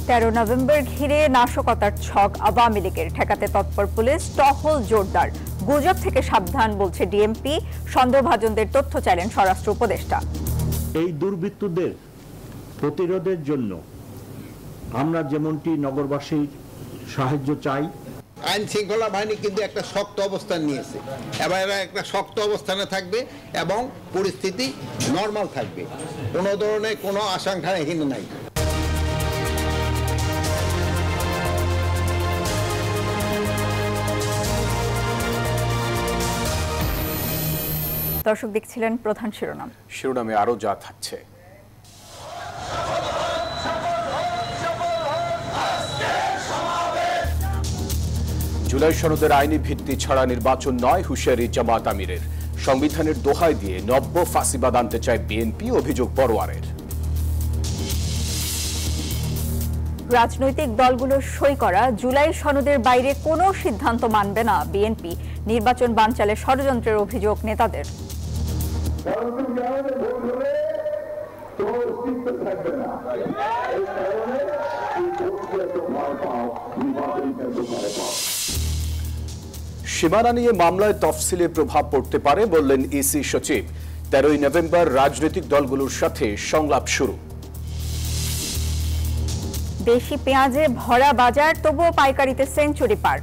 13 November ঘিরে নাশকতার ছক আওয়ামী লীগের, ঠেকাতে তৎপর পুলিশ, টহল জোরদার। গুজব থেকে সাবধান বলছে ডিএমপি, সন্দেহভাজনদের তথ্য চাইলেন স্বরাষ্ট্র উপদেষ্টা। এই দুর্বৃত্তদের প্রতিরোধের জন্য আমরা যেমনটি নগরবাসীর সাহায্য চাই, আইন শৃঙ্খলা বাহিনী কিন্তু একটা শক্ত অবস্থান নিয়েছে। এবার এরা একটা শক্ত অবস্থানে থাকবে এবং পরিস্থিতি নরমাল থাকবে, কোনো ধরনের কোনো আশঙ্কা এখানে নাই। দর্শক দেখছিলেন প্রধান শিরোনামে আরো যা থাকছে। জুলাই সনদের আইনি ভিত্তি ছাড়া নির্বাচন নয়, হুঁশিয়ারি জামাত আমিরের। সংবিধানের দোহাই দিয়ে নব্য ফাঁসিবাদ আনতে চায় বিএনপি, অভিযোগ পরোয়ারের। রাজনৈতিক দলগুলোর সই করা জুলাই সনদের বাইরে কোনো সিদ্ধান্ত মানবে না বিএনপি, নির্বাচন বানচালে ষড়যন্ত্রের অভিযোগ নেতাদের। সীমানা নিয়ে মামলায় তফসিলে প্রভাব পড়তে পারে বললেন ইসি সচিব। 13 নভেম্বর রাজনৈতিক দলগুলোর সাথে সংলাপ শুরু। দেশি পেঁয়াজে ভরা বাজার, তবুও পাইকারিতে সেঞ্চুরি পার।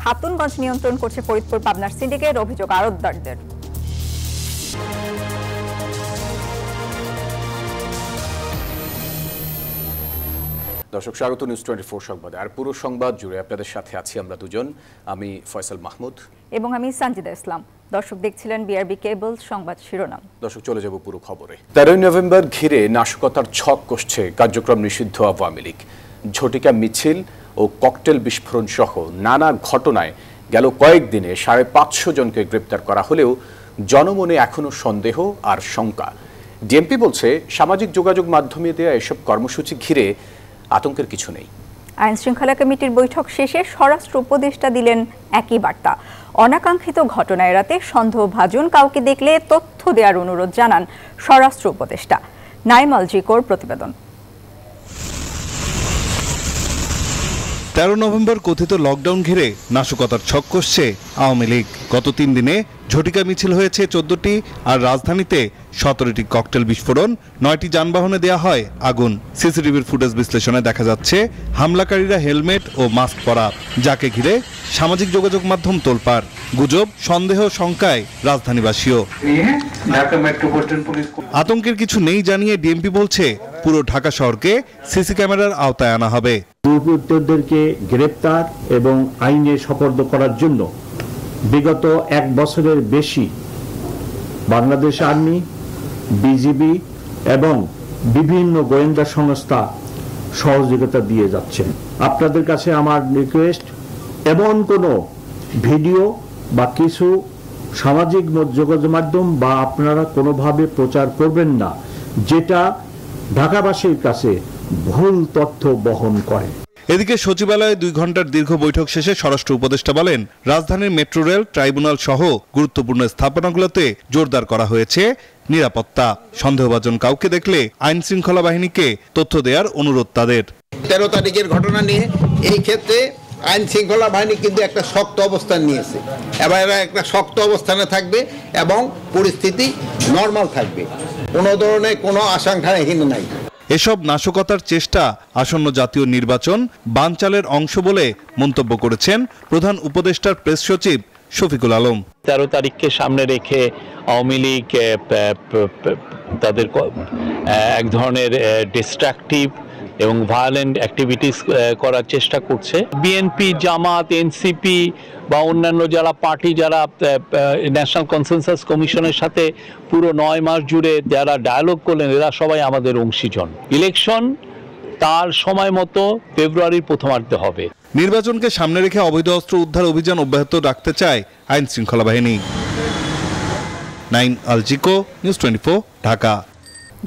খাতুনগঞ্জ নিয়ন্ত্রণ করছে ফরিদপুর পাবনার সিন্ডিকেট, অভিযোগ আড়তদারদের। দর্শক স্বাগত নিউজ 24 সংবাদে। আর পুরো সংবাদ জুড়ে আপনাদের সাথে আছি আমরা দুজন, আমি ফয়সাল মাহমুদ এবং আমি সানজিদা ইসলাম। দর্শক দেখছিলেন বিআরবি কেবল সংবাদ শিরোনাম। দর্শক চলে যাব পুরো খবরে। 13 নভেম্বর ঘিরে নাশকতার ছক কষছে কার্যক্রম নিষিদ্ধ আওয়ামী লীগ। ঝটিকা মিছিল ও ককটেল বিস্ফোরণ সহ নানা ঘটনায় গেল কয়েকদিনে 550 জনকে গ্রেপ্তার করা হলেও জনমনে এখনো সন্দেহ আর শঙ্কা। ডিএমপি বলছে সামাজিক যোগাযোগ মাধ্যমে দেয়া এসব কর্মসূচি ঘিরে আতঙ্কের কিছু নেই। আইন শৃঙ্খলা কমিটির বৈঠক শেষে স্বরাষ্ট্র উপদেষ্টা দিলেন একই বার্তা। অনাকাঙ্ক্ষিত ঘটনা এড়াতে সন্দেহভাজন কাউকে দেখলে তথ্য দেওয়ার অনুরোধ জানান স্বরাষ্ট্র উপদেষ্টা। নাইম আল জিকোর প্রতিবেদন। 13 নভেম্বর কথিত লকডাউন ঘিরে নাশকতার ছক কষছে আওয়ামী লীগ। গত 3 দিনে ঝটিকা মিছিল হয়েছে 14টি, আর রাজধানীতে 17টি ককটেল বিস্ফোরণ, 9টি যানবাহনে দেয়া হয় আগুন। সিসিটিভির ফুটেজ বিশ্লেষণে দেখা যাচ্ছে হামলাকারীরা হেলমেট ও মাস্ক পরা, যাকে ঘিরে সামাজিক যোগাযোগ মাধ্যম তোলপাড়। গুজব, সন্দেহ, শঙ্কায় রাজধানীবাসীও। আতঙ্কের কিছু নেই জানিয়ে ডিএমপি বলছে পুরো ঢাকা শহরকে সিসি ক্যামেরার আওতায় আনা হবে। দুর্বৃত্তদেরকে গ্রেপ্তার এবং আইনে সোপর্দ করার জন্য বিগত 1 বছরের বেশি বাংলাদেশ আর্মি, বিজিবি এবং বিভিন্ন গোয়েন্দা সংস্থা সহযোগিতা দিয়ে যাচ্ছেন। আপনাদের কাছে আমার রিকোয়েস্ট, এমন কোনো ভিডিও বা কিছু সামাজিক যোগাযোগ মাধ্যম বা আপনারা কোনোভাবে প্রচার করবেন না যেটা ঢাকাবাসীর কাছে ভুল তথ্য বহন করে। এদিকে সচিবালয়ে 2 ঘন্টার দীর্ঘ বৈঠক শেষে স্বরাষ্ট্র উপদেষ্টা বলেন, রাজধানীর মেট্রো রেল, ট্রাইব্যুনাল সহ গুরুত্বপূর্ণ স্থাপনাগুলোতে জোরদার করা হয়েছে নিরাপত্তা। সন্দেহভাজন কাউকে দেখলে আইন শৃঙ্খলা বাহিনীকে তথ্য দেওয়ার অনুরোধ তাদের। 13 তারিখের ঘটনা নিয়ে এই ক্ষেত্রে আইন শৃঙ্খলা বাহিনী কিন্তু একটা শক্ত অবস্থান নিয়েছে। এবার এরা একটা শক্ত অবস্থানে থাকবে এবং পরিস্থিতি নরমাল থাকবে, কোনো ধরনের কোনো আশঙ্কা এখানে নাই। এসব নাশকতার চেষ্টা আসন্ন জাতীয় নির্বাচন বানচালের অংশ বলে মন্তব্য করেছেন প্রধান উপদেষ্টার প্রেস সচিব শফিকুল আলম। 13 তারিখকে সামনে রেখে আওয়ামী লীগ তাদের এক ধরনের ডিস্ট্রাকটিভ এবং ভায়োলেন্ট অ্যাক্টিভিটিস করার চেষ্টা করছে। বিএনপি, জামাত, এনসিপি বা অন্যান্য যারা পার্টি, যারা ন্যাশনাল কনসেনসাস কমিশনের সাথে পুরো 9 মাস জুড়ে যারা ডায়ালগ করলেন, এরা সবাই আমাদের অংশীজন। ইলেকশন তার সময় মতো ফেব্রুয়ারির প্রথমার্ধে হবে। নির্বাচনকে সামনে রেখে অবৈধ অস্ত্র উদ্ধার অভিযান অব্যাহত রাখতে চায় আইন শৃঙ্খলা বাহিনী। নাইম আল জিকো, নিউজ 24, ঢাকা।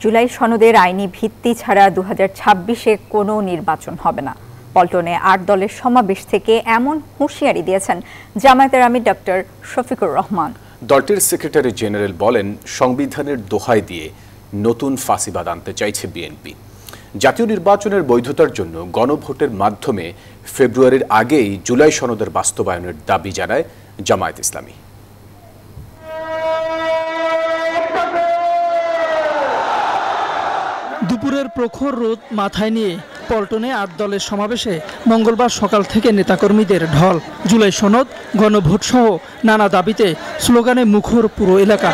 জুলাই সনদের আইনি ভিত্তি ছাড়া 2026-এ কোনো নির্বাচন হবে না। পল্টনে 8 দলের সমাবেশ থেকে এমন হুঁশিয়ারি দিয়েছেন জামায়াতের আমির ডক্টর শফিকুর রহমান। দলটির সেক্রেটারি জেনারেল বলেন, সংবিধানের দোহাই দিয়ে নতুন ফাঁসিবাদ আনতে চাইছে বিএনপি। জাতীয় নির্বাচনের বৈধতার জন্য গণভোটের মাধ্যমে ফেব্রুয়ারির আগেই জুলাই সনদের বাস্তবায়নের দাবি জানায় জামায়াত ইসলামী। দুপুরের প্রখর রোদ মাথায় নিয়ে পল্টনে ৮ দলের সমাবেশে মঙ্গলবার সকাল থেকে নেতাকর্মীদের ঢল। জুলাই সনদ, গণভোট সহ নানা দাবিতে স্লোগানে মুখর পুরো এলাকা।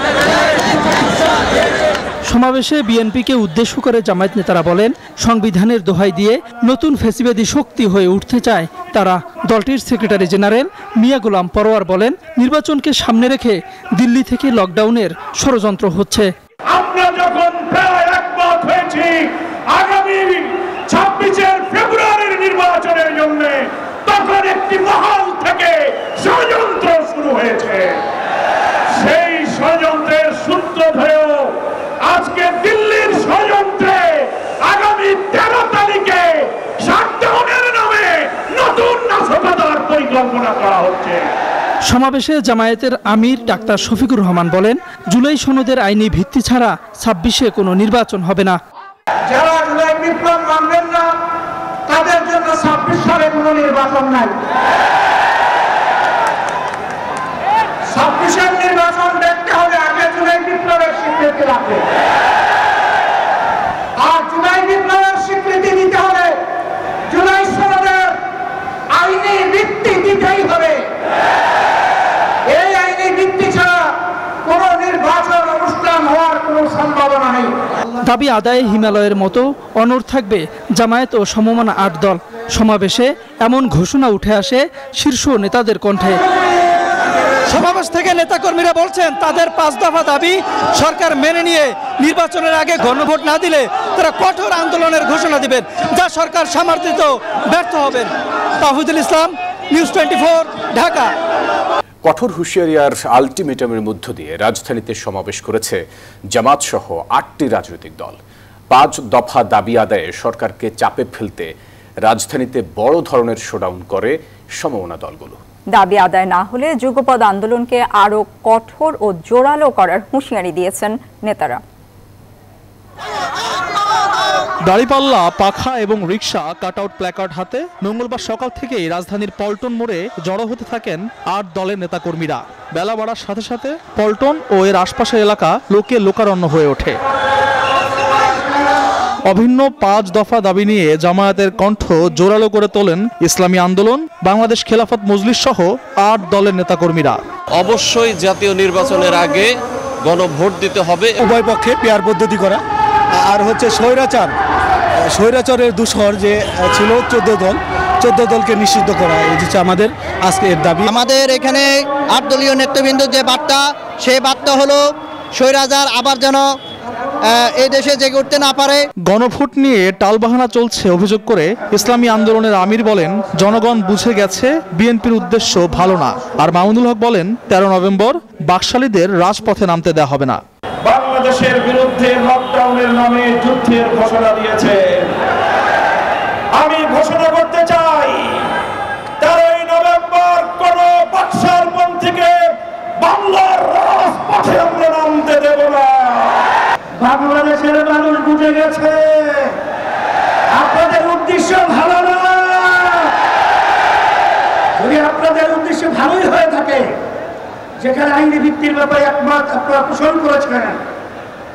সমাবেশে বিএনপিকে উদ্দেশ্য করে জামায়াত নেতারা বলেন, সংবিধানের দোহাই দিয়ে নতুন ফ্যাসিবাদী শক্তি হয়ে উঠতে চায় তারা। দলটির সেক্রেটারি জেনারেল মিয়া গোলাম পরোয়ার বলেন, নির্বাচনকে সামনে রেখে দিল্লি থেকে লকডাউনের ষড়যন্ত্র হচ্ছে। আমরা যখন প্রায় একমত হয়েছি আগামী 26 ফেব্রুয়ারির নির্বাচনের জন্য, তখন একটি মহল থেকে ষড়যন্ত্র শুরু হয়েছে। সেই ষড়যন্ত্রের সূত্র ধরেও আজকে দিল্লির ষড়যন্ত্রে আগামী 13 তারিখে শাটডাউনের নামে নতুন নাশকতার পরিকল্পনা করা হচ্ছে। সমাবেশে জামায়াতের আমির ডাক্তার শফিকুর রহমান বলেন, জুলাই সনদের আইনি ভিত্তি ছাড়া 26-এ কোনো নির্বাচন হবে না। যারা জুলাই বিপ্লব মানবেন না তাদের জন্য 26 সালে কোনো নির্বাচন নাই। 26-এর নির্বাচন দেখতে হলে আগে জুলাই বিপ্লবের স্বীকৃতি লাগবে, আর জুলাই বিপ্লবের স্বীকৃতি দিতে হলে জুলাই সনদের আইনি ভিত্তি দিতেই হবে। এই আইনি ভিত্তি ছাড়া কোনো নির্বাচন অনুষ্ঠান হওয়ার কোনো সম্ভাবনা নেই। দাবি আদায়ে হিমালয়ের মতো অনড় থাকবে জামায়াত ও সমমনা ৮ দল। সমাবেশে এমন ঘোষণা উঠে আসে শীর্ষ নেতাদের কণ্ঠে। সমাবেশ থেকে নেতাকর্মীরা বলছেন, তাদের 5 দফা দাবি সরকার মেনে নিয়ে নির্বাচনের আগে গণভোট না দিলে তারা কঠোর আন্দোলনের ঘোষণা দিবেন, যা সরকার সমর্থিত ব্যর্থ হবেন। তাহিদুল ইসলাম, নিউজ 24, ঢাকা। কঠোর হুঁশিয়ারি আর আলটিমেটামের মধ্য দিয়ে রাজধানীতে সমাবেশ করেছে জামাত সহ 8টি রাজনৈতিক দল। 5 দফা দাবি আদায়ে সরকারকে চাপে ফেলতে রাজধানীতে বড় ধরনের শোডাউন করে সমমনা দলগুলো। দাবি আদায় না হলে যুগপৎ আন্দোলনকে আরও কঠোর ও জোরালো করার হুঁশিয়ারি দিয়েছেন নেতারা। দাড়িপাল্লা, পাখা এবং রিকশা, কাটআউট প্ল্যাকার্ড হাতে মঙ্গলবার সকাল থেকেই রাজধানীর পল্টন মোড়ে জড়ো হতে থাকেন 8 দলের নেতাকর্মীরা। বেলা বাড়ার সাথে সাথে পল্টন ও এর আশপাশের এলাকা লোকে লোকারণ্য হয়ে ওঠে। অভিন্ন 5 দফা দাবি নিয়ে জামায়াতের কণ্ঠ জোরালো করে তোলেন ইসলামী আন্দোলন, বাংলাদেশ খেলাফত মজলিস সহ 8 দলের নেতাকর্মীরা। অবশ্যই জাতীয় নির্বাচনের আগে গণভোট দিতে হবে। উভয় পক্ষে পেয়ার পদ্ধতি করা, আর হচ্ছে স্বৈরাচারের দূষর যে ছিল 14 দলকে নিষিদ্ধ করা, এই হচ্ছে আমাদের আজকের দাবি। আমাদের এখানে 8 দলীয় নেতৃবৃন্দের যে বার্তা, সেই বার্তা হলো স্বৈরাচার আবার যেন এই দেশে জেগে উঠতে না পারে। গণভোট নিয়ে টালবাহানা চলছে অভিযোগ করে ইসলামী আন্দোলনের আমির বলেন, জনগণ বুঝে গেছে বিএনপির উদ্দেশ্য ভালো না। আর মামুনুল হক বলেন, 13 নভেম্বর বাকশালীদের রাজপথে নামতে দেওয়া হবে না। বাংলাদেশের বিরুদ্ধে লকডাউনের নামে যুদ্ধের ঘোষণা দিয়েছে। আমি ঘোষণা করতে চাই, 13 নভেম্বর কোন বাকশালপন্থীকে বাংলার রাজপথে আমরা নামতে দেব না। বাংলাদেশের মানুষ বুঝে গেছে আপনাদের উদ্দেশ্য ভালো না। যদি আপনাদের উদ্দেশ্য ভালোই হয়ে থাকে, যেখানে আইনি ভিত্তির ব্যাপারে একমত আপনারা পোষণ করেছেন,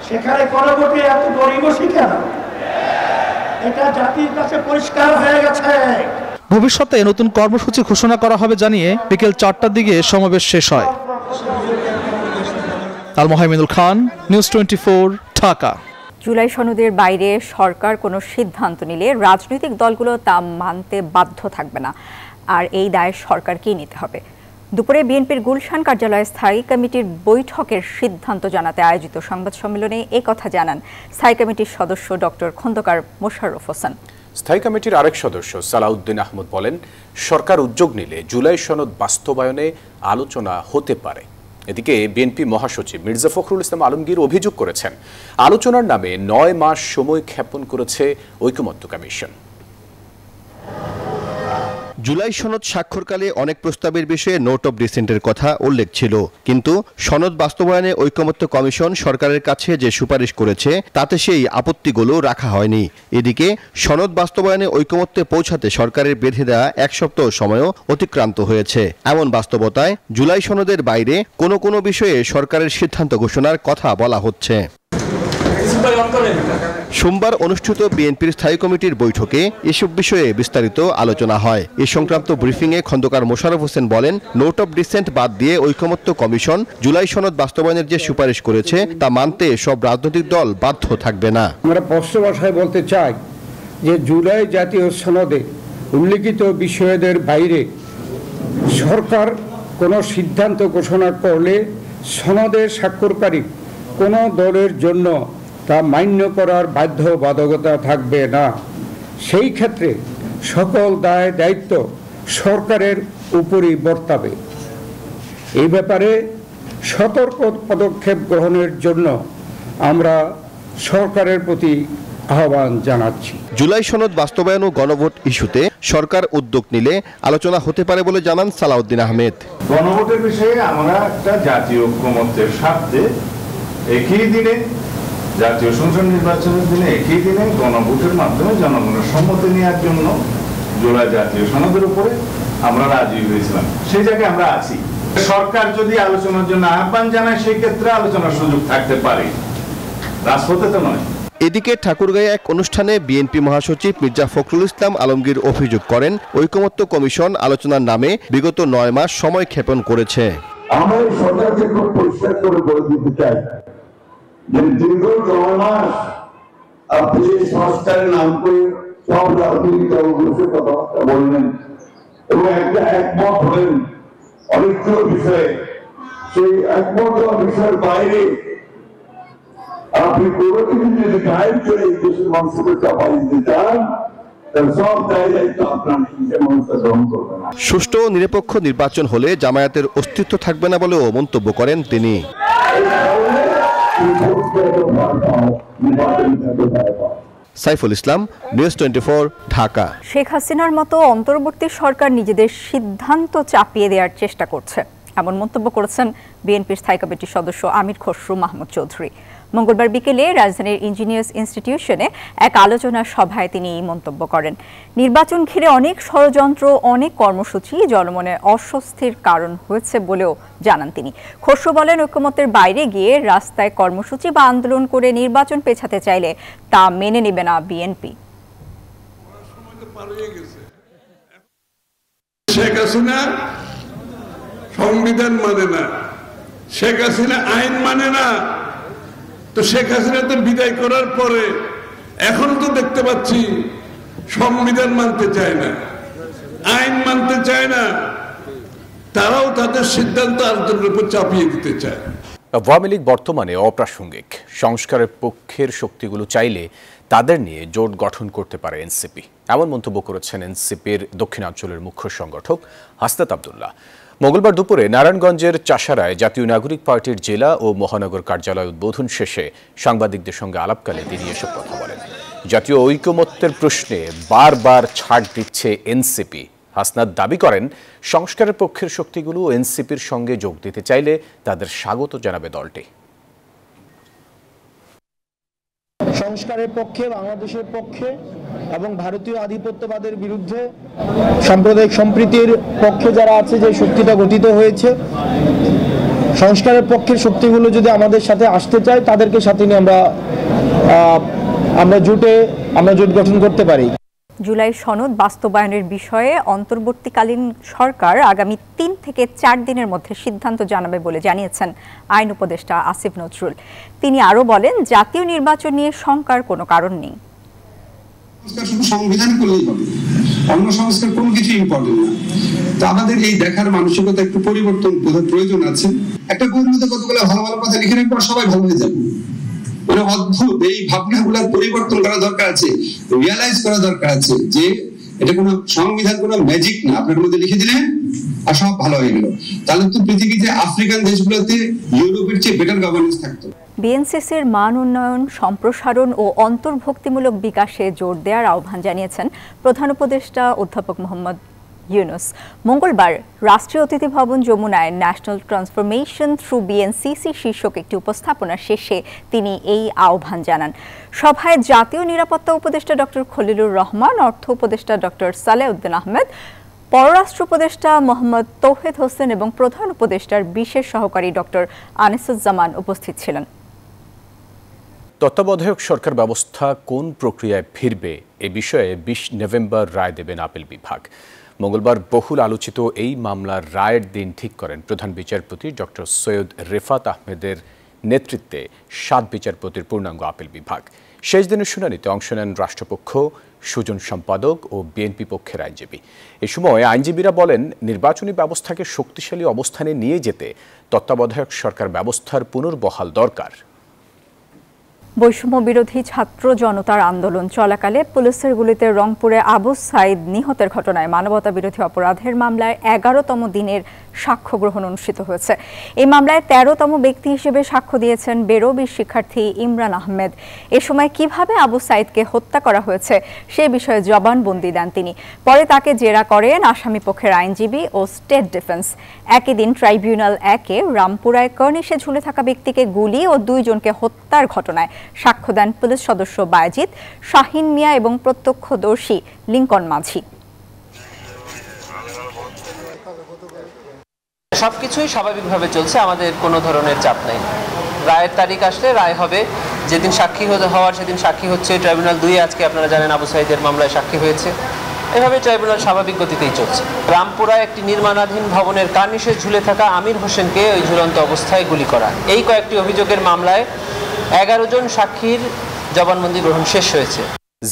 সেখানে গণভোটে এত গরিবসী কেন? এটা জাতির কাছে পরিষ্কার হয়ে গেছে। ভবিষ্যতে নতুন কর্মসূচি ঘোষণা করা হবে জানিয়ে বিকেল 4টার দিকে সমাবেশ শেষ হয়। আল মোহাম্মদুল খান, নিউজ 24, ঢাকা। জুলাই সনদের বাইরে সরকার কোনো সিদ্ধান্ত নিলে রাজনৈতিক দলগুলো তা মানতে বাধ্য থাকবে না, আর এই দায় সরকারকেই নিতে হবে। দুপুরে বিএনপির গুলশান কার্যালয়ে স্থায়ী কমিটির বৈঠকের সিদ্ধান্ত জানাতে আয়োজিত সংবাদ সম্মেলনে এই কথা জানান স্থায়ী কমিটির সদস্য ডক্টর খন্দকার মোশাররফ হোসেন। স্থায়ী কমিটির আরেক সদস্য সালাউদ্দিন আহমদ বলেন, সরকার উদ্যোগ নিলে জুলাই সনদ বাস্তবায়নে আলোচনা হতে পারে। এদিকে বিএনপি মহাসচিব মির্জা ফখরুল ইসলাম আলমগীর অভিযোগ করেছেন, আলোচনার নামে 9 মাস সময় ক্ষেপণ করেছে ঐকমত্য কমিশন। জুলাই সনদ স্বাক্ষরকালে অনেক প্রস্তাবের বিষয়ে নোট অব ডিসেন্টের কথা উল্লেখ ছিল, কিন্তু সনদ বাস্তবায়নে ঐকমত্য কমিশন সরকারের কাছে যে সুপারিশ করেছে তাতে সেই আপত্তিগুলো রাখা হয়নি। এদিকে সনদ বাস্তবায়নে ঐকমত্যে পৌঁছাতে সরকারের বেঁধে দেওয়া 1 সপ্তাহ সময়ও অতিক্রান্ত হয়েছে। এমন বাস্তবতায় জুলাই সনদের বাইরে কোনো কোনো বিষয়ে সরকারের সিদ্ধান্ত ঘোষণার কথা বলা হচ্ছে। সোমবার অনুষ্ঠিত বিএনপির স্থায়ী কমিটির বৈঠকে এসব বিষয়ে বিস্তারিত আলোচনা হয়। এ সংক্রান্ত ব্রিফিংয়ে খন্দকার মোশাররফ হোসেন বলেন, নোট অব ডিসেন্ট বাদ দিয়ে ঐকমত্য কমিশন জুলাই সনদ বাস্তবায়নের যে সুপারিশ করেছে তা মানতে সব রাজনৈতিক দল বাধ্য থাকবে না। আমরা স্পষ্ট ভাষায় বলতে চাই যে জুলাই জাতীয় সনদে উল্লিখিত বিষয়দের বাইরে সরকার কোনো সিদ্ধান্ত ঘোষণা করলে সনদের স্বাক্ষরকারী কোনো দলের জন্য তা মান্য করার বাধ্যবাধকতা থাকবে না। সেই ক্ষেত্রে সকল দায় দায়িত্ব সরকারের উপরই বর্তাবে। এই ব্যাপারে সতর্ক পদক্ষেপ গ্রহণের জন্য আমরা সরকারের প্রতি আহ্বান জানাচ্ছি। জুলাই সনদ বাস্তবায়ন ও গণভোট ইস্যুতে সরকার উদ্যোগ নিলে আলোচনা হতে পারে বলে জানান সালাউদ্দিন আহমেদ। গণভোটের বিষয়ে আমরা একটা জাতীয় ঐকমত্যের স্বার্থে একই দিনে জাতীয় সংসদ নির্বাচনের দিনে একই দিনে গণভোটের মাধ্যমে জনগণের সম্মতি নেওয়ার জন্য জুলাই জাতীয় সনদের উপরে আমরা রাজি হয়েছিলাম। সেই জায়গায় আমরা আছি। সরকার যদি আলোচনার জন্য আহ্বান জানায় সেই ক্ষেত্রে আলোচনার সুযোগ থাকতে পারে, রাজপথে তো নয়। এদিকে ঠাকুরগাঁয়ে এক অনুষ্ঠানে বিএনপি মহাসচিব মির্জা ফখরুল ইসলাম আলমগীর অভিযোগ করেন, ঐকমত্য কমিশন আলোচনার নামে বিগত 9 মাস সময় ক্ষেপণ করেছে। আমরা সরকারকে খুব পরিষ্কার করে বলে দিতে চাই যে দীর্ঘ 9 মাস আপনি সংস্কারের নাম করে সব রাজনৈতিক দলগুলোকে কথাবার্তা বললেন এবং একটা একমত হলেন অনেকগুলো বিষয়ে। সেই একমত বিষয়ের বাইরে আপনি কোনো কিছু যদি গায়েব করে এই দেশের মানুষকে চাপাই দিতে চান, সব দায় দায়িত্ব আপনার মানুষরা গ্রহণ করবে না। সুষ্ঠু ও নিরপেক্ষ নির্বাচন হলে জামায়াতের অস্তিত্ব থাকবে না বলেও মন্তব্য করেন তিনি। সাইফুল ইসলাম, নিউজ 24, ঢাকা। শেখ হাসিনার মতো অন্তর্বর্তী সরকার নিজেদের সিদ্ধান্ত চাপিয়ে দেওয়ার চেষ্টা করছে, এমন মন্তব্য করেছেন বিএনপির স্থায়ী কমিটির সদস্য আমির খসরু মাহমুদ চৌধুরী। মঙ্গলবার বিকেলে রাজধানীর ইঞ্জিনিয়ার্স ইনস্টিটিউশনে এক আলোচনা সভায় তিনি এই মন্তব্য করেন। নির্বাচন ঘিরে অনেক ষড়যন্ত্র, অনেক কর্মসূচি জনমনে অস্বস্তির কারণ হয়েছে বলেও জানান তিনি। খসরু বলেন, ঐকমত্যের বাইরে গিয়ে রাস্তায় কর্মসূচি বা আন্দোলন করে নির্বাচন পেছাতে চাইলে তা মেনে নেবে না বিএনপি। শেখ হাসিনা সংবিধান মানে না, শেখ হাসিনা আইন মানে না। তো শেখ হাসিনা তো বিদায় করার পরে এখন তো দেখতে পাচ্ছি সংবিধান মানতে চায় না, আইন মানতে চায় না, তারাও তাদের সিদ্ধান্ত আরেকজনের উপর চাপিয়ে দিতে চায়। আওয়ামী লীগ বর্তমানে অপ্রাসঙ্গিক, সংস্কারের পক্ষের শক্তিগুলো চাইলে তাদের নিয়ে জোট গঠন করতে পারে এনসিপি, এমন মন্তব্য করেছেন এনসিপির দক্ষিণাঞ্চলের মুখ্য সংগঠক হাসনাত আব্দুল্লাহ। মঙ্গলবার দুপুরে নারায়ণগঞ্জের চাষারায় জাতীয় নাগরিক পার্টির জেলা ও মহানগর কার্যালয় উদ্বোধন শেষে সাংবাদিকদের সঙ্গে আলাপকালে তিনি এসব কথা বলেন। জাতীয় ঐকমত্যের প্রশ্নে বারবার ছাড় দিচ্ছে এনসিপি। হাসনাত দাবি করেন, সংস্কারের পক্ষের শক্তিগুলো এনসিপির সঙ্গে যোগ দিতে চাইলে তাদের স্বাগত জানাবে দলটি। সংস্কারের পক্ষে, বাংলাদেশের পক্ষে এবং ভারতীয় আধিপত্যবাদের বিরুদ্ধে সাম্প্রদায়িক সম্প্রীতির পক্ষে যারা আছে, যে শক্তিটা গঠিত হয়েছে, সংস্কারের পক্ষের শক্তিগুলো যদি আমাদের সাথে আসতে চায় তাদেরকে সাথে নিয়ে আমরা জোট গঠন করতে পারি। জুলাই সনদ বাস্তবায়নের বিষয়ে অন্তর্বর্তীকালীন সরকার আগামী 3 থেকে 4 দিনের মধ্যে সিদ্ধান্ত জানাবে বলে জানিয়েছেন আইন উপদেষ্টা আসিফ নজরুল। তিনি আরও বলেন, জাতীয় নির্বাচন নিয়ে শঙ্কার কোনো কারণ নেই। শুধু সংবিধান করলেই হবে, অন্য সংস্কার কোনো কিছু ইম্পর্টেন্ট না। তো আমাদের এই দেখার মানসিকতা একটু পরিবর্তন প্রয়োজন আছে। একটা বইতে কতগুলো ভালো ভালো কথা লিখে রাখবো, সবাই ভালো হয়ে যাবে। মানে অদ্ভুত এই ভাবনাগুলোর পরিবর্তন করা দরকার আছে, রিয়ালাইজ করা দরকার আছে যে এটা কোনো সংবিধান, কোনো ম্যাজিক না। আপনার মধ্যে লিখে দিলেন আর সব ভালো হয়ে গেল। তাহলে তো পৃথিবীতে আফ্রিকান দেশগুলোতে ইউরোপের চেয়ে বেটার গভর্নেন্স থাকতো। বিএনসিসির মান উন্নয়ন, সম্প্রসারণ ও অন্তর্ভুক্তিমূলক বিকাশে জোর দেওয়ার আহ্বান জানিয়েছেন প্রধান উপদেষ্টা অধ্যাপক মোহাম্মদ ইউনূস। মঙ্গলবার রাষ্ট্রীয় অতিথি ভবন যমুনায় ন্যাশনাল ট্রান্সফরমেশন থ্রু বিএনসিসি শীর্ষক একটি উপস্থাপনা শেষে তিনি এই আহ্বান জানান। সভায় জাতীয় নিরাপত্তা উপদেষ্টা ডক্টর খলিলুর রহমান, অর্থ উপদেষ্টা ডক্টর সালেউদ্দিন আহমেদ, পররাষ্ট্র উপদেষ্টা মোহাম্মদ তৌহিদ হোসেন এবং প্রধান উপদেষ্টার বিশেষ সহকারী ডক্টর আনিসুজ্জামান উপস্থিত ছিলেন। তত্ত্বাবধায়ক সরকার ব্যবস্থা কোন প্রক্রিয়ায় ফিরবে এ বিষয়ে 20 নভেম্বর রায় দেবেন আপিল বিভাগ। মঙ্গলবার বহুল আলোচিত এই মামলার রায়ের দিন ঠিক করেন প্রধান বিচারপতি ডক্টর সৈয়দ রেফাত আহমেদের নেতৃত্বে 7 বিচারপতির পূর্ণাঙ্গ আপিল বিভাগ। শেষ দিনের শুনানিতে অংশ নেন রাষ্ট্রপক্ষ, সুজন সম্পাদক ও বিএনপি পক্ষের আইনজীবী। এ সময় আইনজীবীরা বলেন, নির্বাচনী ব্যবস্থাকে শক্তিশালী অবস্থানে নিয়ে যেতে তত্ত্বাবধায়ক সরকার ব্যবস্থার পুনর্বহাল দরকার। বৈষম্য বিরোধী ছাত্র জনতার আন্দোলন চলাকালে পুলিশের গুলিতে রংপুরে আবু সাইদ নিহতের ঘটনায় মানবতা বিরোধী অপরাধের মামলায় 11তম দিনের সাক্ষ্য গ্রহণ অনুষ্ঠিত হয়েছে। এই মামলায় 13তম ব্যক্তি হিসেবে সাক্ষ্য দিয়েছেন বেরোবির শিক্ষার্থী ইমরান আহমেদ। এ সময় কিভাবে আবু সাইদকে হত্যা করা হয়েছে সে বিষয়ে জবানবন্দি দেন তিনি। পরে তাকে জেরা করেন আসামি পক্ষের আইনজীবী ও স্টেট ডিফেন্স। একই দিন ট্রাইব্যুনাল 1-এ রামপুরায় কর্নিশে ঝুলে থাকা ব্যক্তিকে গুলি ও 2 জনকে হত্যার ঘটনায় সাক্ষ্য দেন পুলিশ সদস্য বায়েজিদ, শাহিন মিয়া এবং প্রত্যক্ষদর্শী লিঙ্কন মাঝি। সবকিছুই স্বাভাবিকভাবে চলছে, আমাদের কোনো ধরনের চাপ নেই। রায়ের তারিখ আসলে রায় হবে, যেদিন সাক্ষী হওয়ার সেদিন সাক্ষী হচ্ছে। ট্রাইব্যুনাল 2 আজকে আপনারা জানেন আবু সাইদের মামলায় সাক্ষী হয়েছে। এভাবে ট্রাইব্যুনাল স্বাভাবিক গতিতেই চলছে। রামপুরায় একটি নির্মাণাধীন ভবনের কার্নিশে ঝুলে থাকা আমির হোসেনকে ওই ঝুলন্ত অবস্থায় গুলি করা, এই কয়েকটি অভিযোগের মামলায় 11 জন সাক্ষীর জবানবন্দি গ্রহণ শেষ হয়েছে।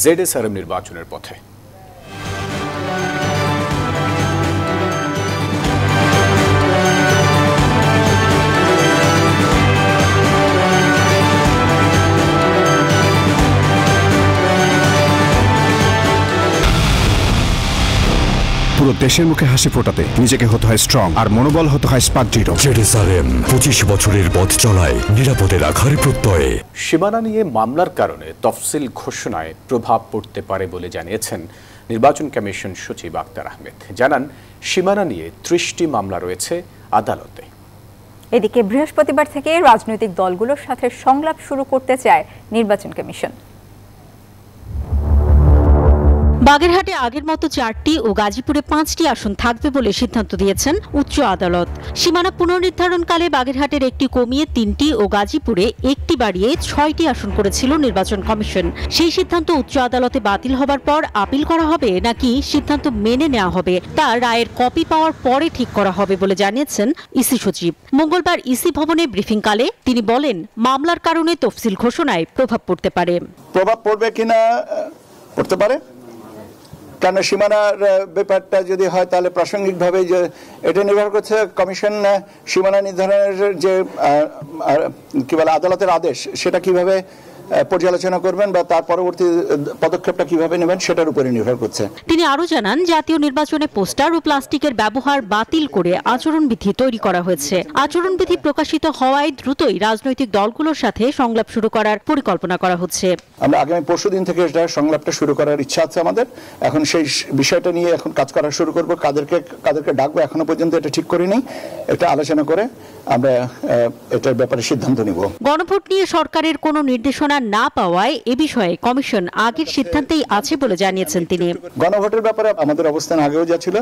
জেডএসআরএম নির্বাচনের পথে। পুরো দেশের মুখে হাসি ফোটাতে নিজেকে হতে হয় স্ট্রং, আর মনোবল হতে হয় স্পাট-জিরো। জেডএসআরএম 25 বছরের পথ চলায় নিরাপদে রাখার প্রত্যয়ে। সীমানা নিয়ে মামলার কারণে তফসিল ঘোষণায় প্রভাব পড়তে পারে বলে জানিয়েছেন নির্বাচন কমিশন সচিব আক্তার আহমেদ। জানান, সীমানা নিয়ে 30টি মামলা রয়েছে আদালতে। এদিকে বৃহস্পতিবার থেকে রাজনৈতিক দলগুলোর সাথে সংলাপ শুরু করতে চায় নির্বাচন কমিশন। বাগেরহাটে আগের মতো 4টি ও গাজীপুরে 5টি আসন থাকবে বলে সিদ্ধান্ত দিয়েছেন উচ্চ আদালত। সীমানা পুনর্নির্ধারণকালে বাগেরহাটের একটি কমিয়ে 3টি ও গাজীপুরে 1টি বাড়িয়ে 6টি আসন করেছিল নির্বাচন কমিশন। সেই সিদ্ধান্ত উচ্চ আদালতে বাতিল হবার পর আপিল করা হবে নাকি সিদ্ধান্ত মেনে নেওয়া হবে তা রায়ের কপি পাওয়ার পরে ঠিক করা হবে বলে জানিয়েছেন ইসি সচিব। মঙ্গলবার ইসি ভবনে ব্রিফিংকালে তিনি বলেন, মামলার কারণে তফসিল ঘোষণায় প্রভাব পড়তে পারে। প্রভাব পড়বে কিনা পড়তে পারে, কারণ সীমানার ব্যাপারটা যদি হয় তাহলে প্রাসঙ্গিকভাবে যে এটা নির্ভর করছে কমিশন সীমানা নির্ধারণের যে কি বলে আদালতের আদেশ সেটা কিভাবে পর্যালোচনা করবেন বা তার পরবর্তী পদক্ষেপটা কিভাবে নেবেন সেটার উপরে নির্ভর করছে। তিনি আরো জানান, জাতীয় নির্বাচনে পোস্টার ও প্লাস্টিকের ব্যবহার বাতিল করে আচরণবিধি তৈরি করা হয়েছে। আচরণবিধি প্রকাশিত হওয়ায় দ্রুতই রাজনৈতিক দলগুলোর সাথে সংলাপ শুরু করার পরিকল্পনা করা হচ্ছে। আমরা আগামী পরশুদিন থেকে এটা সংলাপটা শুরু করার ইচ্ছা আছে আমাদের। এখন সেই বিষয়টা নিয়ে এখন কাজ করা শুরু করব। কাদেরকে ডাকবো এখনো পর্যন্ত এটা ঠিক করিনি। এটা আলোচনা করে আমরা এটার ব্যাপারে সিদ্ধান্ত নিব। গণভোট নিয়ে সরকারের কোনো নির্দেশনা না পাওয়ায় এ বিষয়ে কমিশন আগের সিদ্ধান্তেই আছে বলে জানিয়েছেন তিনি। গণভোটের ব্যাপারে আমাদের অবস্থান আগেও যা ছিল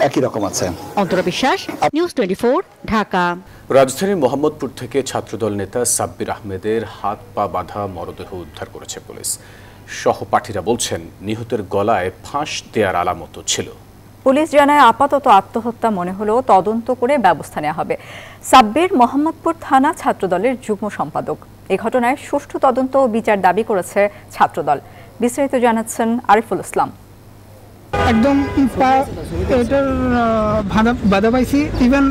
একই রকম আছে। অন্তরা বিশ্বাস, নিউজ 24, ঢাকা। রাজধানীর মোহাম্মদপুর থেকে ছাত্রদল নেতা সাব্বির আহমেদের হাত পা বাঁধা মরদেহ উদ্ধার করেছে পুলিশ। সহপাঠীরা বলছেন, নিহতের গলায় ফাঁস দেওয়ার আলামত ছিল। পুলিশ জানায়, আপাতত আত্মহত্যা মনে হলেও তদন্ত করে ব্যবস্থা নেওয়া হবে। সাব্বির মোহাম্মদপুর থানা ছাত্রদলের যুগ্ম সম্পাদক। এই ঘটনায় সুষ্ঠু তদন্ত ও বিচার দাবি করেছে ছাত্রদল। বিস্তারিত জানাচ্ছেন আরিফুল ইসলাম। একদম এটার বাধা পাইছি, ইভেন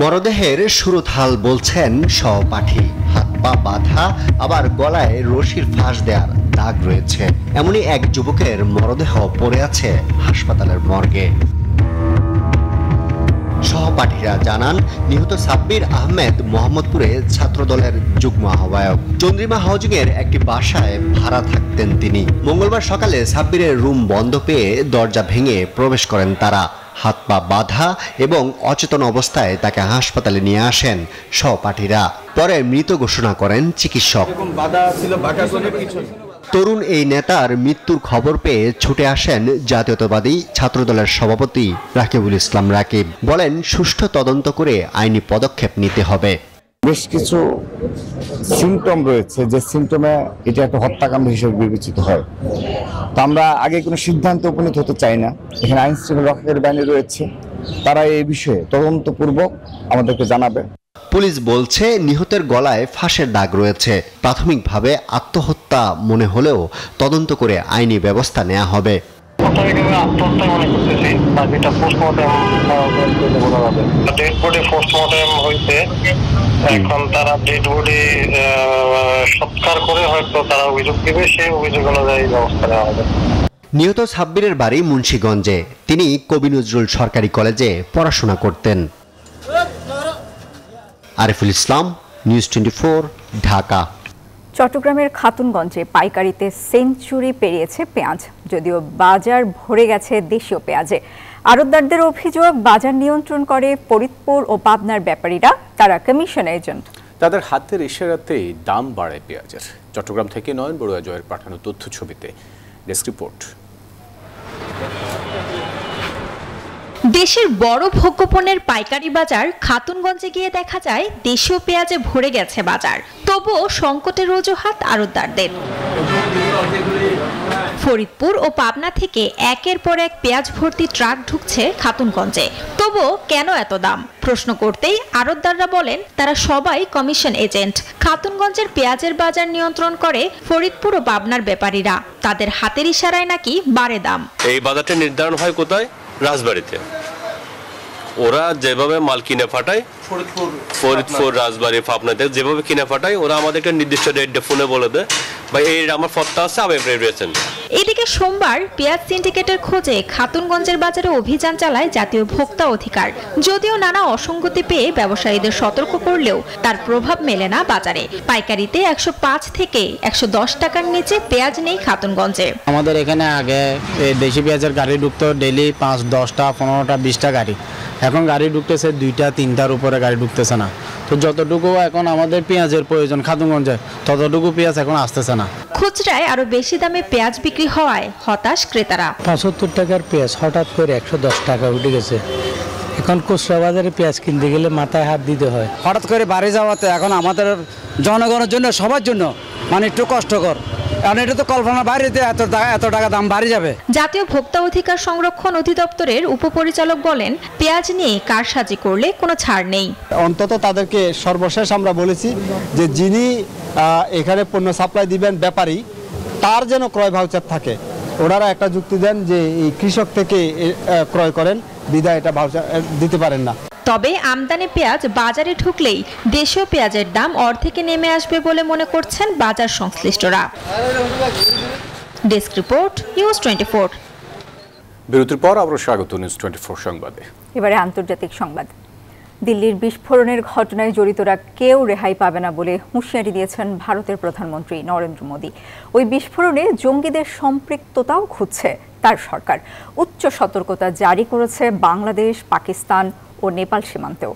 মরদেহের সুরতহাল বলছেন সহপাঠী। হাত পা বাঁধা, আবার গলায় রশির ফাঁস দেওয়ার দাগ রয়েছে। এমনই এক যুবকের মরদেহ পড়ে আছে হাসপাতালের মর্গে। সহপাঠীরা জানান নিহত সাব্বির আহমেদ মোহাম্মদপুরে ছাত্রদলের যুগ্ম আহ্বায়ক। চন্দ্রিমা হাউজিং এর একটি বাসায় ভাড়া থাকতেন তিনি। মঙ্গলবার সকালে সাব্বিরের রুম বন্ধ পেয়ে দরজা ভেঙে প্রবেশ করেন তারা। হাত পা বাঁধা এবং অচেতন অবস্থায় তাকে হাসপাতালে নিয়ে আসেন সহপাঠীরা। পরে মৃত ঘোষণা করেন চিকিৎসক। তরুণ এই নেতার মৃত্যুর খবর পেয়ে ছুটে আসেন জাতীয়তাবাদী ছাত্রদলের সভাপতি রাকিবুল ইসলাম রাকিব। বলেন সুষ্ঠু তদন্ত করে আইনি পদক্ষেপ নিতে হবে। বেশ কিছু সিমটম রয়েছে যে সিমটমে এটা একটা হত্যাকাণ্ড হিসেবে বিবেচিত হয়। তো আমরা আগে কোনো সিদ্ধান্তে উপনীত হতে চাই না। এখানে আইন শৃঙ্খলা রক্ষাকারী বাহিনী রয়েছে, তারা এই বিষয়ে তদন্তপূর্বক আমাদেরকে জানাবে। পুলিশ বলছে নিহতের গলায় ফাঁসের দাগ রয়েছে। প্রাথমিকভাবে আত্মহত্যা মনে হলেও তদন্ত করে আইনি ব্যবস্থা নেওয়া হবে। এখন তারা ডেড বডি সৎকার করে হয়তো তারা অভিযোগ দিবে, সেই অভিযোগ অনুযায়ী ব্যবস্থা নেওয়া হবে। নিহত সাব্বিরের বাড়ি মুন্সিগঞ্জে। তিনি কবি নজরুল সরকারি কলেজে পড়াশোনা করতেন। আরিফুল ইসলাম, নিউজ 24, ঢাকা। চট্টগ্রামের খাতুনগঞ্জে পাইকারিতে সেঞ্চুরি পেরিয়েছে পেঁয়াজ, যদিও বাজার ভরে গেছে দেশীয় পেঁয়াজে। আড়তদারদের অভিযোগ, বাজার নিয়ন্ত্রণ করে ফরিদপুর ও পাবনার ব্যাপারীরা, তারা কমিশন এজেন্ট। তাদের হাতের ইশারাতেই দাম বাড়ে পেঁয়াজের। চট্টগ্রাম থেকে নয়ন বড়ুয়া জয়ের পাঠানো তথ্য ছবিতে ডেস্ক রিপোর্ট। দেশের বড় ভোগ্যপণ্যের পাইকারি বাজার খাতুনগঞ্জে গিয়ে দেখা যায় দেশীয় পেঁয়াজে ভরে গেছে বাজার। তবুও সংকটের অজুহাত আড়তদারদের। ফরিদপুর ও পাবনা থেকে একের পর এক পেঁয়াজ ভর্তি ট্রাক ঢুকছে খাতুনগঞ্জে। তবুও কেন এত দাম প্রশ্ন করতেই আড়তদাররা বলেন তারা সবাই কমিশন এজেন্ট। খাতুনগঞ্জের পেঁয়াজের বাজার নিয়ন্ত্রণ করে ফরিদপুর ও পাবনার ব্যাপারীরা, তাদের হাতের ইশারায় নাকি বাড়ে দাম। এই বাজারটা নির্ধারণ হয় কোথায়? রাজবাড়িতে। ওরা যেভাবে মাল কিনে পাঠায় ফরিদপুর, রাজবাড়ি, পাবনাতে যেভাবে কিনে পাঠায়, ওরা আমাদেরকে নির্দিষ্ট রেট ফোনে বলে দেয়, ভাই এই আমার ফটটা আছে, আমি পেয়েছেন। এদিকে সোমবার পেঁয়াজ সিন্ডিকেটের খোঁজে খাতুনগঞ্জের বাজারে অভিযান চালায় জাতীয় ভোক্তা অধিকার। যদিও নানা অসঙ্গতি পেয়ে ব্যবসায়ীদের সতর্ক করলেও তার প্রভাব মেলে না বাজারে। পাইকারিতে 105 থেকে 110 টাকার নিচে পেঁয়াজ নেই খাতুনগঞ্জে। আমাদের এখানে আগে দেশি পেঁয়াজের গাড়ি ঢুকতো ডেইলি 5, 10টা, 15টা, 20টা গাড়ি। এখন গাড়ি ঢুকতেছে 2টা, 3টার উপরে গাড়ি ঢুকতেছে না। তো যতটুকু এখন আমাদের পেঁয়াজের প্রয়োজন খাতুনগঞ্জে, ততটুকু পেঁয়াজ এখন আসতেছে না। খুচরায় আরো বেশি দামে পেঁয়াজ বিক্রি হওয়ায় হতাশ ক্রেতারা। 75 টাকার পেঁয়াজ হঠাৎ করে 110 টাকা উঠে গেছে। এখন খুচরা বাজারে পেঁয়াজ কিনতে গেলে মাথায় হাত দিতে হয়। হঠাৎ করে বাড়ি যাওয়াতে এখন আমাদের জনগণের জন্য, সবার জন্য মানে একটু কষ্টকর। কারণ এটা তো কল্পনার বাইরে, এত টাকা দাম বাড়ি যাবে। জাতীয় ভোক্তা অধিকার সংরক্ষণ অধিদপ্তরের উপপরিচালক বলেন পেঁয়াজ নিয়ে কারসাজি করলে কোনো ছাড় নেই। অন্তত তাদেরকে সর্বশেষ আমরা বলেছি যে যিনি এখানে পণ্য সাপ্লাই দিবেন ব্যাপারী, তার যেন ক্রয় ভাউচার থাকে। ওনারা একটা যুক্তি দেন যে এই কৃষক থেকে ক্রয় করেন, বিধায় এটা ভাউচার দিতে পারেন না। তবে আমদানি পেঁয়াজ বাজারে ঢুকলেই দেশীয় পেঁয়াজের দাম অর্ধেকে নেমে আসবে বলে মনে করছেন বাজার সংশ্লিষ্টরা। Desk report, news 24। বিরতির পর আবার স্বাগত নিউজ 24 সংবাদে। এবারে আন্তর্জাতিক সংবাদ। দিল্লির বিস্ফোরণের ঘটনায় জড়িতরা কেউ রেহাই পাবে না বলে হুঁশিয়ারি দিয়েছেন ভারতের প্রধানমন্ত্রী নরেন্দ্র মোদী। ওই বিস্ফোরণে জঙ্গিদের সম্পৃক্ততাও খুঁজছে তার সরকার। উচ্চ সতর্কতা জারি করেছে বাংলাদেশ, পাকিস্তান ও নেপাল সীমান্তেও।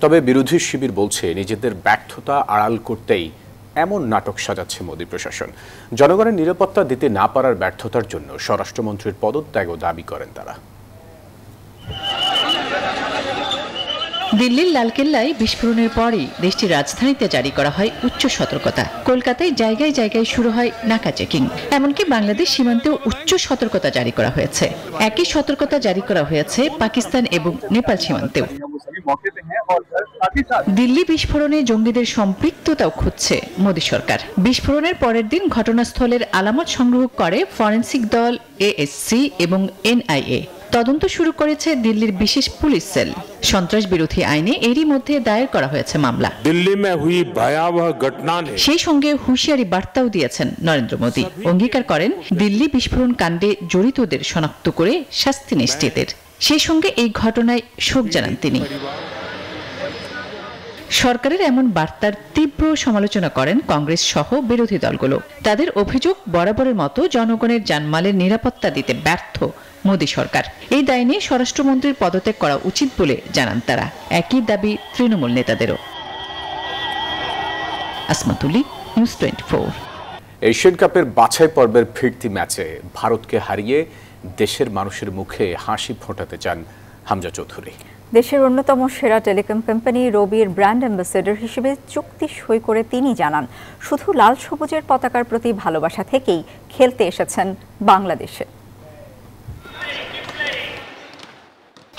তবে বিরোধী শিবির বলছে নিজেদের ব্যর্থতা আড়াল করতেই এমন নাটক সাজাচ্ছে মোদী প্রশাসন। জনগণের নিরাপত্তা দিতে না পারার ব্যর্থতার জন্য স্বরাষ্ট্রমন্ত্রীর পদত্যাগও দাবি করেন তারা। দিল্লির লালকেল্লায় বিস্ফোরণের পরই দেশটির রাজধানীতে জারি করা হয় উচ্চ সতর্কতা। কলকাতায় জায়গায় জায়গায় শুরু হয় নাকা চেকিং। এমনকি বাংলাদেশ সীমান্তেও উচ্চ সতর্কতা জারি করা হয়েছে। একই সতর্কতা জারি করা হয়েছে পাকিস্তান এবং নেপাল সীমান্তেও। দিল্লি বিস্ফোরণে জঙ্গিদের সম্পৃক্ততাও খুঁজছে মোদী সরকার। বিস্ফোরণের পরের দিন ঘটনাস্থলের আলামত সংগ্রহ করে ফরেনসিক দল, এএসসি এবং এনআইএ। তদন্ত শুরু করেছে দিল্লির বিশেষ পুলিশ সেল। সন্ত্রাস বিরোধী আইনে এরই মধ্যে দায়ের করা হয়েছে মামলা। দিল্লি মে হুই ভয়াবহ ঘটনা সেই সঙ্গে হুঁশিয়ারি বার্তাও দিয়েছেন নরেন্দ্র মোদী। অঙ্গীকার করেন দিল্লি বিস্ফোরণ কাণ্ডে জড়িতদের শনাক্ত করে শাস্তি নিশ্চিতের। সেই সঙ্গে এই ঘটনায় শোক জানান তিনি। সরকারের এমন বার্তার তীব্র সমালোচনা করেন কংগ্রেস সহ বিরোধী দলগুলো। তাদের অভিযোগ, বরাবরের মতো জনগণের জানমালের নিরাপত্তা দিতে ব্যর্থ মোদী সরকার। এই দায় নিয়ে স্বরাষ্ট্রমন্ত্রীর পদত্যাগ করা উচিত বলে জানান তারা। একই দাবি তৃণমূল নেতাদেরও। আসমাতুলি, নিউজ 24। এশিয়ান কাপের বাছাই পর্বের ফিরতি ম্যাচে ভারতকে হারিয়ে দেশের মানুষের মুখে হাসি ফোটাতে চান হামজা চৌধুরী। দেশের অন্যতম সেরা টেলিকম কোম্পানি রবির ব্র্যান্ড অ্যাম্বাসেডর হিসেবে চুক্তি সই করে তিনি জানান, শুধু লাল সবুজের পতাকার প্রতি ভালোবাসা থেকেই খেলতে এসেছেন বাংলাদেশে।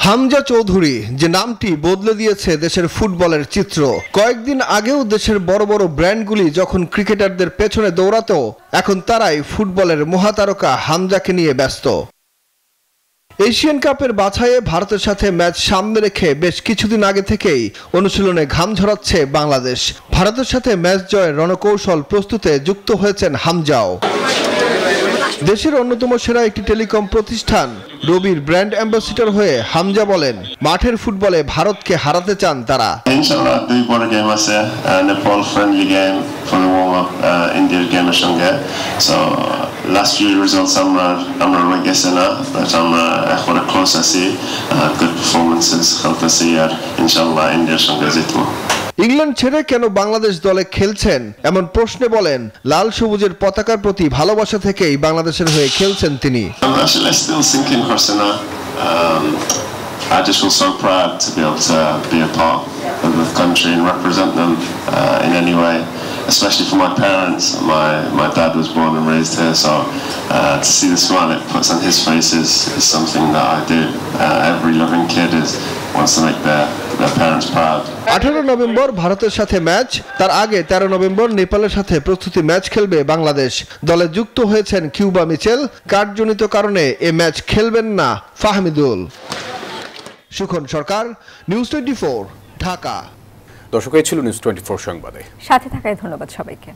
হামজা চৌধুরী যে নামটি বদলে দিয়েছে দেশের ফুটবলের চিত্র। কয়েকদিন আগেও দেশের বড় বড় ব্র্যান্ডগুলি যখন ক্রিকেটারদের পেছনে দৌড়াতো, এখন তারাই ফুটবলের মহাতারকা হামজাকে নিয়ে ব্যস্ত। এশিয়ান কাপের বাছাইয়ে ভারতের সাথে ম্যাচ সামনে রেখে বেশ কিছুদিন আগে থেকেই অনুশীলনে ঘাম ঝরাচ্ছে বাংলাদেশ। ভারতের সাথে ম্যাচ জয়ের রণকৌশল প্রস্তুতে যুক্ত হয়েছেন হামজাও। দেশের অন্যতম সেরা একটি টেলিকম প্রতিষ্ঠান রবির ব্র্যান্ড অ্যাম্বাসেডর হয়ে হামজা বলেন, মাঠের ফুটবলে ভারতকে হারাতে চান তারা। ইনশাআল্লাহ দুই বড় গেম আছে, Nepal friendly game for the warm up, ইন্ডিয়ার গেমের সঙ্গে। সো লাস্ট ফিউ রিজাল্টস আমরা রয়ে গেছে না, বাট আমরা এখন ক্লোজ আছি, গুড পারফরম্যান্সেস খেলতেছি আর ইনশাআল্লাহ ইন্ডিয়ার সঙ্গে জিতবো। ইংল্যান্ড ছেড়ে কেন বাংলাদেশ দলে খেলছেন এমন প্রশ্নে বলেন, লাল সবুজের পতাকার প্রতি ভালোবাসা থেকেই বাংলাদেশের হয়ে খেলছেন তিনি। I just feel so proud to be able to be a part of the country and represent them in any way, especially for my parents. My dad was born and raised here, so to see the smile it puts on his face is something that I do. Every loving kid wants to make their parents proud. 18 November ভারতের সাথে match, তার আগে 13 November নেপালের সাথে প্রস্তুতি match খেলবে বাংলাদেশ। দলে যুক্ত হয়েছেন কিউবা মিচেল, কার্ডজনিত কারণে এ ম্যাচ খেলবেন না ফাহমিদুল। সুখন সরকার, নিউজ 24, ঢাকা। দর্শক, এই ছিল নিউজ 24 সংবাদে। সাথে থাকায় ধন্যবাদ সবাইকে।